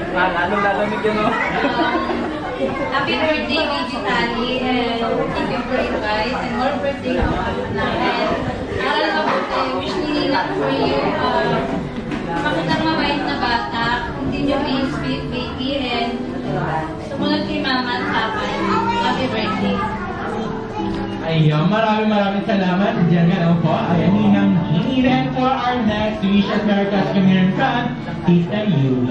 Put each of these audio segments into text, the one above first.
Lalong lalamig yun, no? Happy birthday, Baby Tali, and thank you for invite, and more birthday namin. Aral na po, wish ni Nina for you, makitang mabait na bata, continue being sweet baby, and sumunod kay Mama at Papa. Happy birthday. Ayun, maraming salamat. Diyan nga lang po, ayan Ninang G. And for our next wish at Merry Christmas Communion from Tita Yuri.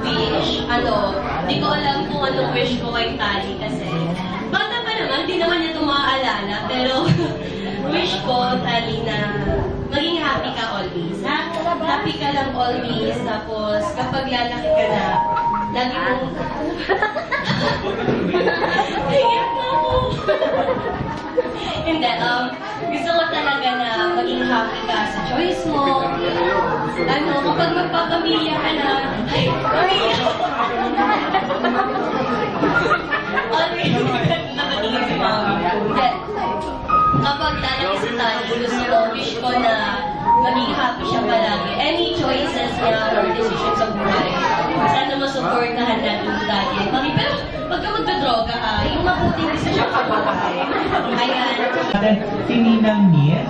Wish, di ko alam kung anong wish ko kay Tali kasi bata pa naman, di naman niya ito maaalala, pero wish ko, Tali, na maging happy ka always, ha? Happy ka lang always, tapos kapag lalaki ka na, lagi mong... Tingin mo ako! Hindi, gusto ko talaga na maging happy ka sa choice mo. Kapag magpapamilya ka na, ay, pamilya ko! Always, na magiging si Mama. Kapag talaga si Tali, gusto ko, wish ko na maging happy siya palagi. Any choices niya or decisions sa buhay, sana masuportahan natin si Tali. Pero pagka magdodroga ka, yung mabuting decision sa buhay. Ayan. Si Ninang Nies.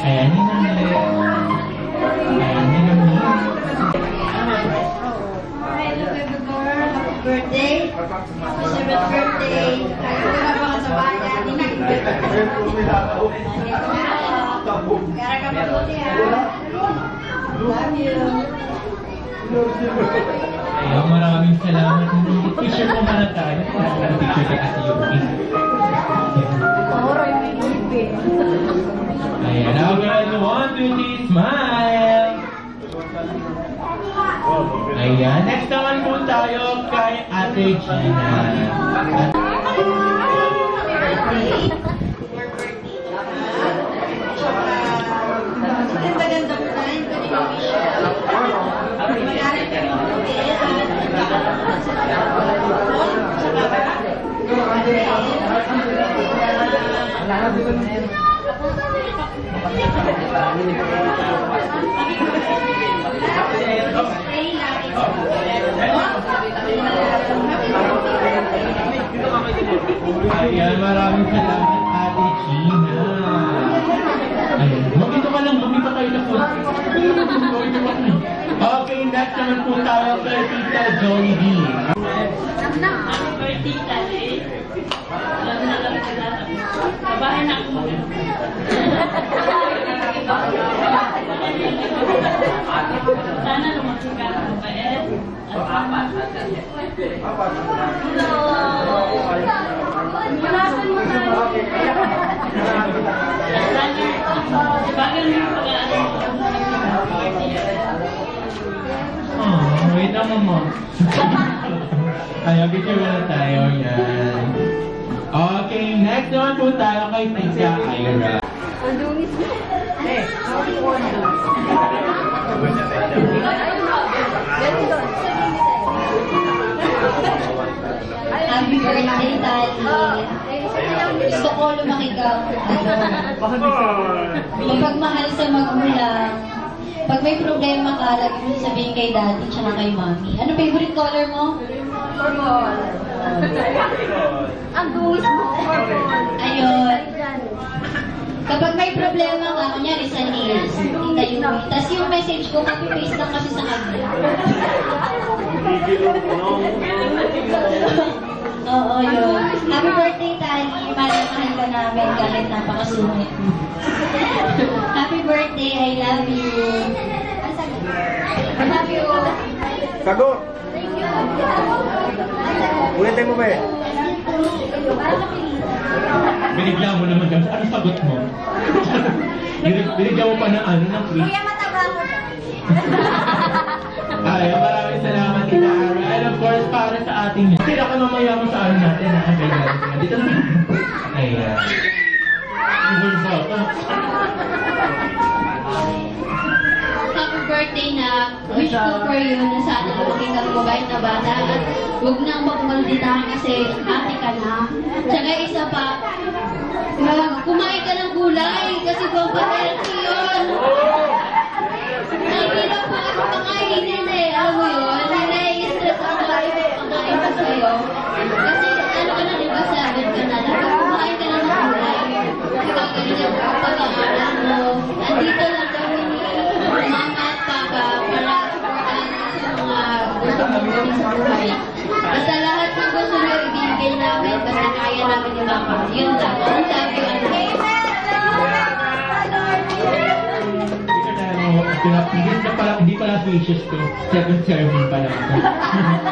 Ayan, Ninang Nies. Ayan, Ninang Nies. Hello, baby girl. Happy birthday. Happy 7th birthday. Ayaw ko na baka sa bayan. Kaya ka mabuti, ha? Love you. Ayun, maraming salamat. Picture ko muna tayo. Picture ka kasi yung ayan, now guys, 1, 2, 3, smile! Ayan, next naman po tayo kay Ate Gina. Ganda-ganda po na yung ayan, maraming salamat, Ate Gina. Ayan, ito ka lang, bumi pa kayo na po. Okay, next naman po tayo kay Tita Joey D. Happy birthday, Tali. Alam na lang sila. Babae na ako. Sana lumaki ka ng mabait. Hello! Mulasan mo na. Bagal mo yung pag-aaral mo. Oh, wait lang mo. Ayan, picture na tayo yan. Okay, next naman po tayo kay Tita Ira. Ang dungis mo. Eh, happy birthday, Tali. Gusto ko lumaki ka. Mapagmahal sa magulang. Pag may problema ka, lagi mo sasabihin kay daddy tsaka kay mommy. Ano favorite color mo? Purple. Ang dungis mo. Ayun. Kapag may problema ka, kunyari sa nails, Tita Yuri. Tapos yung message ko, copy-paste lang kasi sa kanya. Oo, yun. Happy birthday, Tali. Mahal ka namin kahit napakasungit mo. Happy birthday, I love you. I love you. Sago! Ulitin mo ba eh? Binigyan mo naman kami. Ano sagot mo? Binigyan mo pa ng ano, ng quiz. Kuya, mataba ko na. Ay, maraming salamat, Tita Ara. And of course, para sa ating... Sira ka mamaya mo sa ano natin, ha? Dito na. Ayan. Ibon ba ito? Happy birthday na wish ko for you na sana lumaki kang mabait na bata at huwag nang magmalditahan kasi ate ka na. Tsaka isa pa, kumain ka ng gulay kasi pampahealthy yun. namin ni Mama. Yun lang. Love you and amen. Hindi pala fishes to. Second serving pa lang ito.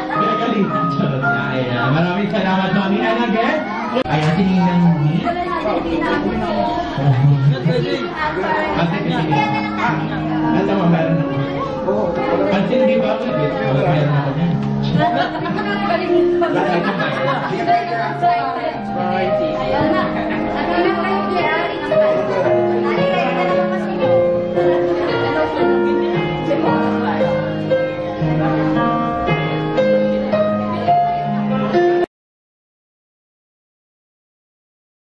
Gagalitan. Charot na. Ayan. Maraming salamat, Mami. And again, ayan, tinignan ni. Ate, tinignan. Ate, meron ako. Ate, hindi ba ako? Meron ako dyan. Ayun na.